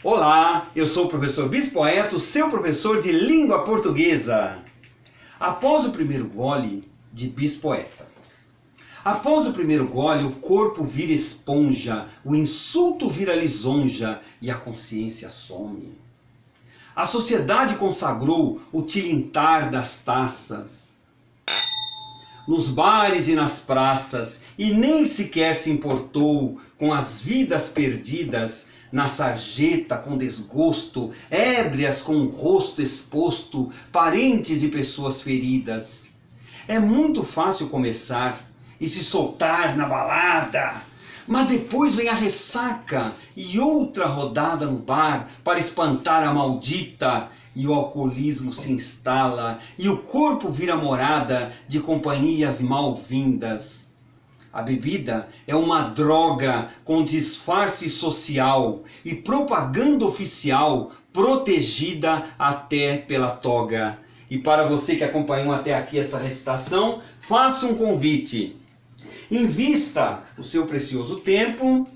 Olá, eu sou o professor Bispoeto, seu professor de língua portuguesa. Após o primeiro gole de Bispoeta. Após o primeiro gole, o corpo vira esponja, o insulto vira lisonja e a consciência some. A sociedade consagrou o tilintar das taças nos bares e nas praças, e nem sequer se importou com as vidas perdidas na sarjeta com desgosto, ébrias com o rosto exposto, parentes e pessoas feridas. É muito fácil começar e se soltar na balada, mas depois vem a ressaca e outra rodada no bar para espantar a maldita, e o alcoolismo se instala e o corpo vira morada de companhias mal-vindas. A bebida é uma droga com disfarce social e propaganda oficial protegida até pela toga. E para você que acompanhou até aqui essa recitação, faça um convite. Invista o seu precioso tempo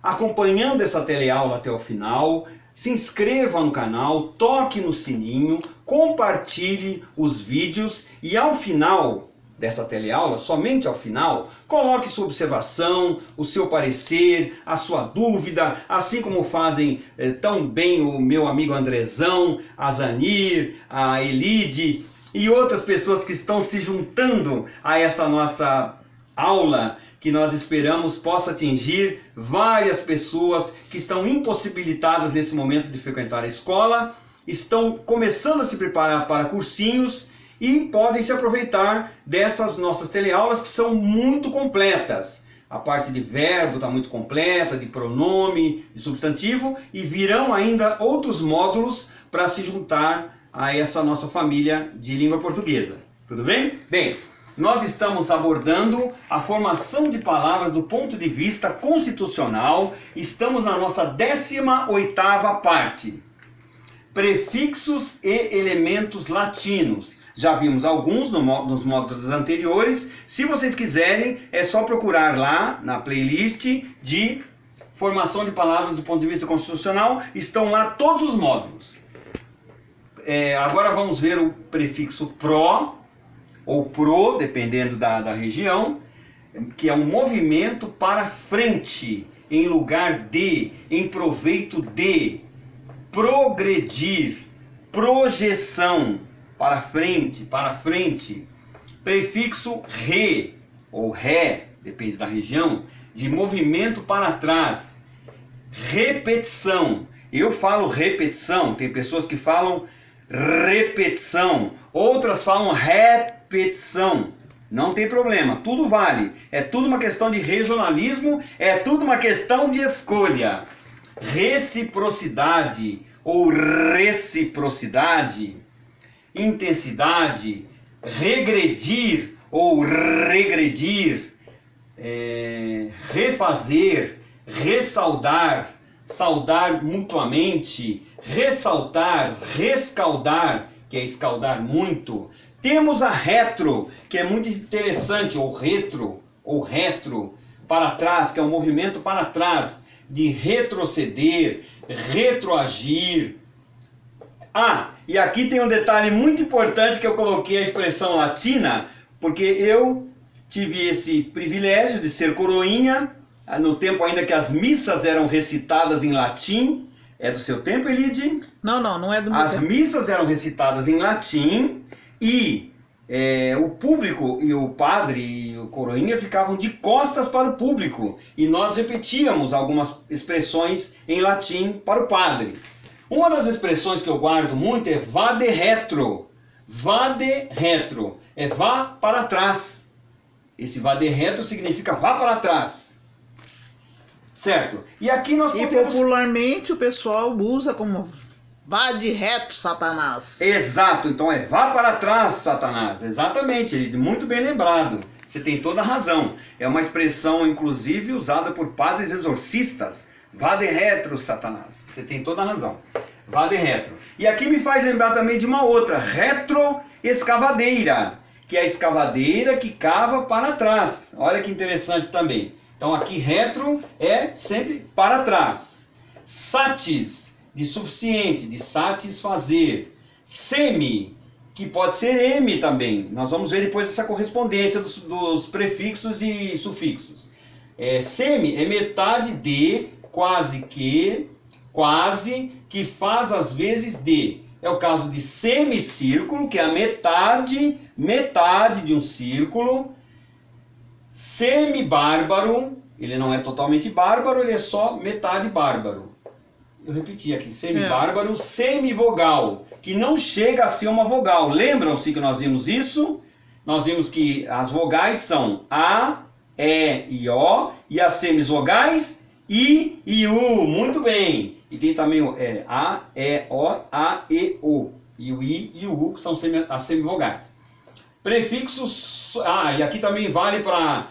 acompanhando essa teleaula até o final. Se inscreva no canal, toque no sininho, compartilhe os vídeos e ao final dessa teleaula, somente ao final, coloque sua observação, o seu parecer, a sua dúvida, assim como fazem tão bem o meu amigo Andrezão, a Zanir, a Elide e outras pessoas que estão se juntando a essa nossa aula, que nós esperamos possa atingir várias pessoas que estão impossibilitadas nesse momento de frequentar a escola, estão começando a se preparar para cursinhos e podem se aproveitar dessas nossas teleaulas que são muito completas. A parte de verbo está muito completa, de pronome, de substantivo, e virão ainda outros módulos para se juntar a essa nossa família de língua portuguesa. Tudo bem? Bem, nós estamos abordando a formação de palavras do ponto de vista constitucional. Estamos na nossa 18ª parte. Prefixos e elementos latinos. Já vimos alguns nos módulos anteriores. Se vocês quiserem, é só procurar lá na playlist de formação de palavras do ponto de vista constitucional. Estão lá todos os módulos. Agora vamos ver o prefixo pró ou pro, dependendo da região, que é um movimento para frente, em lugar de, em proveito de, progredir, projeção, para frente. Prefixo re, ou ré, depende da região, de movimento para trás. Repetição, eu falo repetição, tem pessoas que falam repetição, outras falam repetição, não tem problema, tudo vale, é tudo uma questão de regionalismo, é tudo uma questão de escolha. Reciprocidade ou reciprocidade, intensidade, regredir ou regredir, refazer, ressaldar, saudar mutuamente, ressaltar, rescaldar, que é escaldar muito. Temos a retro, que é muito interessante, ou retro, para trás, que é um movimento para trás, de retroceder, retroagir. Ah, e aqui tem um detalhe muito importante que eu coloquei a expressão latina, porque eu tive esse privilégio de ser coroinha, no tempo ainda que as missas eram recitadas em latim. É do seu tempo, Elide? Não é do meu tempo. As missas eram recitadas em latim e o público e o padre e o coroinha ficavam de costas para o público e nós repetíamos algumas expressões em latim para o padre. Uma das expressões que eu guardo muito é vade retro. Vade retro é vá para trás. Esse vade retro significa vá para trás. Certo? E aqui nós podemos... E popularmente o pessoal usa como vá de reto, Satanás. Exato, então é vá para trás, Satanás. Exatamente, muito bem lembrado. Você tem toda a razão. É uma expressão, inclusive, usada por padres exorcistas. Vá de retro, Satanás. Você tem toda a razão. Vá de retro. E aqui me faz lembrar também de uma outra, retroescavadeira, que é a escavadeira que cava para trás. Olha que interessante também. Então aqui retro é sempre para trás. Satis de suficiente, de satisfazer. Semi, que pode ser M também. Nós vamos ver depois essa correspondência dos prefixos e sufixos. Semi é metade de, quase, que faz às vezes de. É o caso de semicírculo, que é a metade de um círculo. Semi-bárbaro, ele não é totalmente bárbaro, ele é só metade bárbaro. Eu repeti aqui, semi-bárbaro, semivogal, que não chega a ser uma vogal. Lembram-se que nós vimos isso? Nós vimos que as vogais são A, E e O, e as semisvogais I e U. Muito bem. E tem também o A, E, O, A, E, O. E o I e o U, que são as semivogais. Prefixos... e aqui também vale para...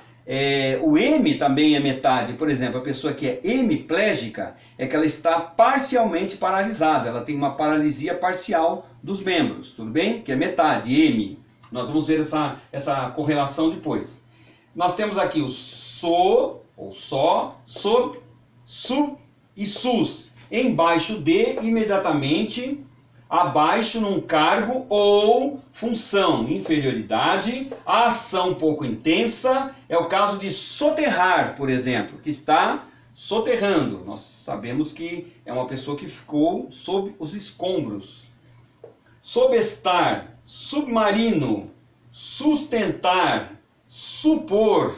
o M também é metade. Por exemplo, a pessoa que é hemiplégica é que ela está parcialmente paralisada. Ela tem uma paralisia parcial dos membros, tudo bem? Que é metade, M. Nós vamos ver essa correlação depois. Nós temos aqui o so, ou só, sob, sub e sus. Embaixo de, imediatamente, abaixo num cargo ou função, inferioridade, a ação pouco intensa, é o caso de soterrar, por exemplo, que está soterrando. Nós sabemos que é uma pessoa que ficou sob os escombros. Sobestar, submarino, sustentar, supor.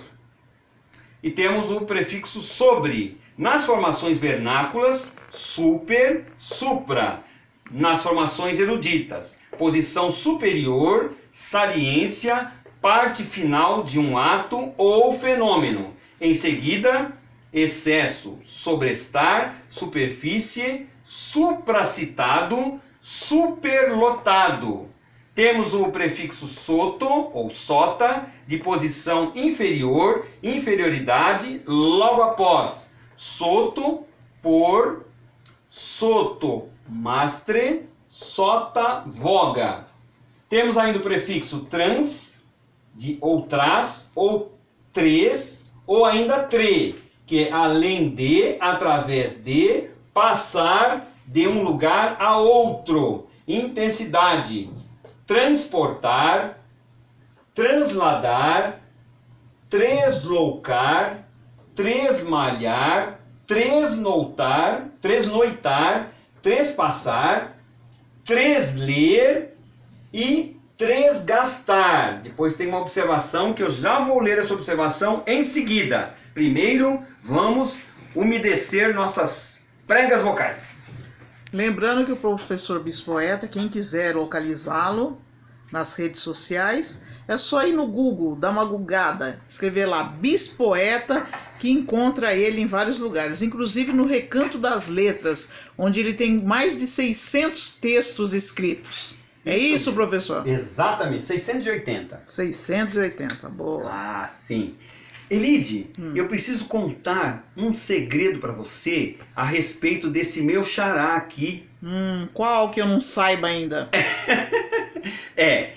E temos o prefixo sobre. Nas formações vernáculas, super, supra. Nas formações eruditas, posição superior, saliência, parte final de um ato ou fenômeno. Em seguida, excesso, sobrestar, superfície, supracitado, superlotado. Temos o prefixo soto ou sota, de posição inferior, inferioridade, logo após. Soto, por, soto, mastre, sota, voga. Temos ainda o prefixo trans, ou traz, ou tres, ou ainda tre, que é além de, através de, passar de um lugar a outro. Intensidade, transportar, transladar, tresloucar, tresmalhar, tresnoitar, trespassar, tresler e tresgastar. Depois tem uma observação que eu já vou ler essa observação em seguida. Primeiro, vamos umedecer nossas pregas vocais. Lembrando que o professor Bispoeta, quem quiser localizá-lo nas redes sociais, é só ir no Google, dar uma googada, escrever lá Bispoeta, que encontra ele em vários lugares, inclusive no Recanto das Letras, onde ele tem mais de 600 textos escritos. É isso, professor? Exatamente, 680. 680, boa. Ah, sim. Elide, eu preciso contar um segredo para você a respeito desse meu xará aqui. Qual que eu não saiba ainda? É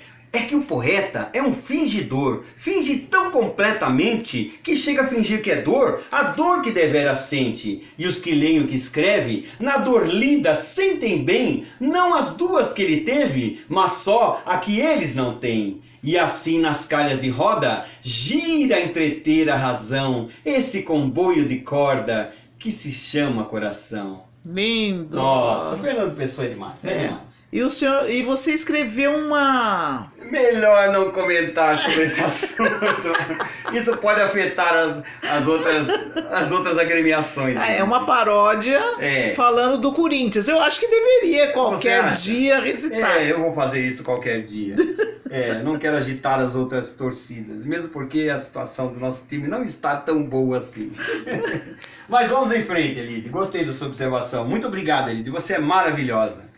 que o poeta é um fingidor, finge tão completamente que chega a fingir que é dor, a dor que devera sente. E os que leem o que escreve, na dor lida sentem bem, não as duas que ele teve, mas só a que eles não têm. E assim nas calhas de roda, gira a entreter a razão, esse comboio de corda que se chama coração. Lindo! Nossa, Fernando Pessoa é demais, demais. E você escreveu uma... Melhor não comentar sobre esse assunto. Isso pode afetar as outras agremiações. É uma paródia falando do Corinthians. Eu acho que deveria qualquer dia recitar. Eu vou fazer isso qualquer dia. Não quero agitar as outras torcidas. Mesmo porque a situação do nosso time não está tão boa assim. Mas vamos em frente, Elide. Gostei da sua observação. Muito obrigado, Elide. Você é maravilhosa.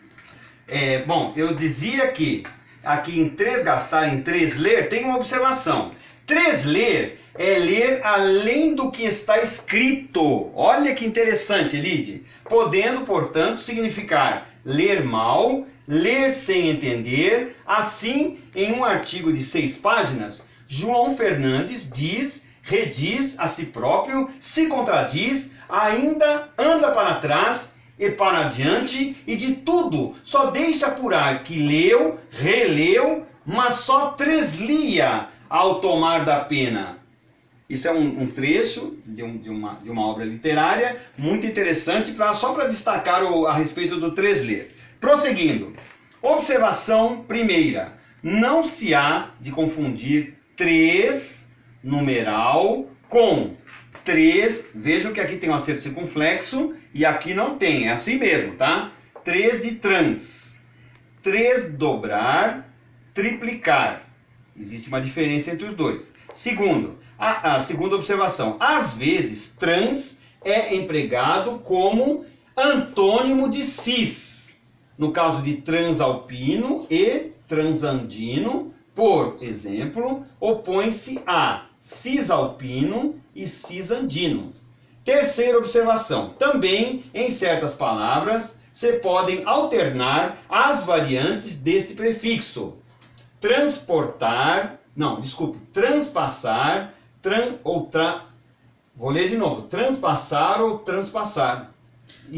Bom, eu dizia que aqui em tresgastar, em tresler, tem uma observação. Tresler é ler além do que está escrito. Olha que interessante, Elide. Podendo, portanto, significar ler mal, ler sem entender. Assim, em um artigo de 6 páginas, João Fernandes rediz a si próprio, se contradiz, ainda anda para trás e para adiante, e de tudo só deixa apurar que leu, releu, mas só treslia ao tomar da pena. Isso é um trecho de uma obra literária muito interessante, só para destacar a respeito do tresler. Prosseguindo. Observação primeira. Não se há de confundir tres, numeral, com três. Vejam que aqui tem um acerto circunflexo e aqui não tem. É assim mesmo, tá? Três de trans. Três dobrar, triplicar. Existe uma diferença entre os dois. Segundo, a segunda observação. Às vezes, trans é empregado como antônimo de cis. No caso de transalpino e transandino, por exemplo, opõe-se a cisalpino e cisandino. Terceira observação. Também, em certas palavras, se podem alternar as variantes deste prefixo. Transpassar, vou ler de novo. Transpassar ou transpassar.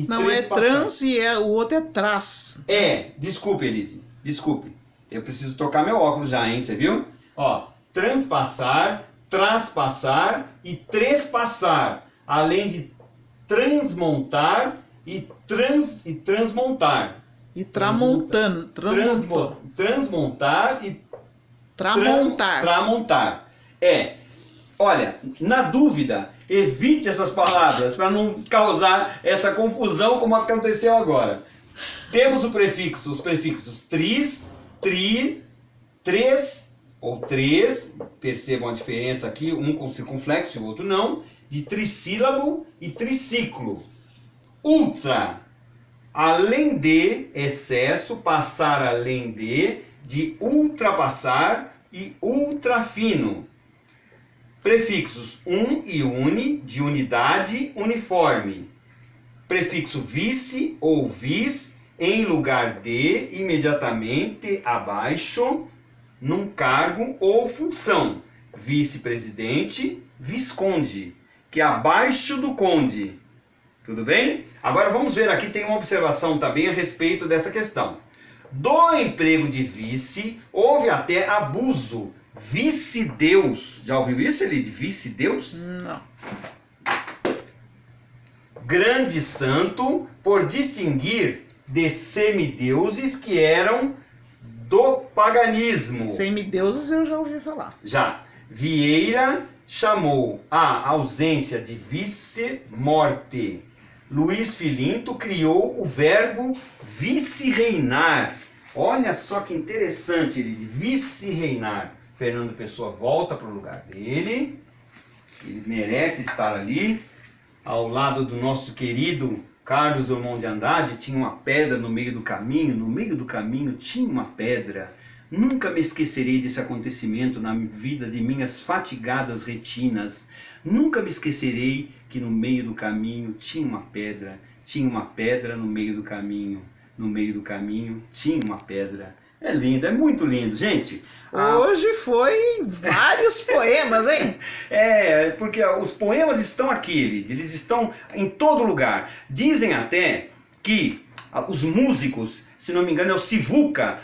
Não é trans e o outro é tras. Desculpe, Elide. Desculpe. Eu preciso trocar meu óculos já, hein? Você viu? Ó, transpassar, traspassar e trespassar. Além de transmontar e transmontar. E tramontar Transmontar e tramontar. Tramontar. Olha, na dúvida, evite essas palavras para não causar essa confusão como aconteceu agora. Temos os prefixos tris, tri, tres ou três, percebam a diferença aqui, um com circunflexo e o outro não, de trissílabo e triciclo. Ultra, além de, excesso, passar além de ultrapassar e ultrafino. Prefixos um e uni, de unidade, uniforme. Prefixo vice ou vis, em lugar de, imediatamente abaixo, num cargo ou função. Vice-presidente, visconde, que é abaixo do conde. Tudo bem? Agora vamos ver aqui, tem uma observação também a respeito dessa questão. Do emprego de vice, houve até abuso. Vice-deus. Já ouviu isso, Elide? Vice-deus? Não. Grande santo, por distinguir de semideuses que eram do paganismo. Semideuses eu já ouvi falar. Já. Vieira chamou a ausência de vice-morte. Luiz Filinto criou o verbo vice-reinar. Olha só que interessante, ele de vice-reinar. Fernando Pessoa volta para o lugar dele. Ele merece estar ali. Ao lado do nosso querido Carlos Drummond de Andrade, tinha uma pedra no meio do caminho. No meio do caminho tinha uma pedra. Nunca me esquecerei desse acontecimento na vida de minhas fatigadas retinas. Nunca me esquecerei que no meio do caminho tinha uma pedra. Tinha uma pedra no meio do caminho. No meio do caminho tinha uma pedra. É lindo, é muito lindo, gente. Hoje foi vários poemas, hein? Porque os poemas estão aqui, eles estão em todo lugar. Dizem até que os músicos, se não me engano, é o Sivuca.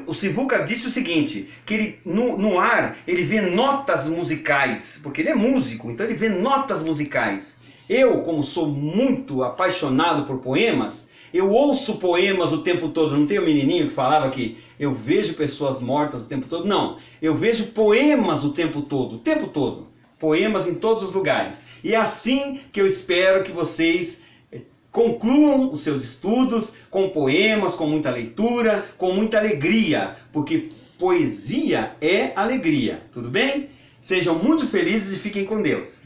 O Sivuca disse o seguinte, que ele, no ar ele vê notas musicais, porque ele é músico, então ele vê notas musicais. Eu, como sou muito apaixonado por poemas, eu ouço poemas o tempo todo. Não tem um menininho que falava que eu vejo pessoas mortas o tempo todo? Não, eu vejo poemas o tempo todo, poemas em todos os lugares. E é assim que eu espero que vocês concluam os seus estudos com poemas, com muita leitura, com muita alegria, porque poesia é alegria, tudo bem? Sejam muito felizes e fiquem com Deus.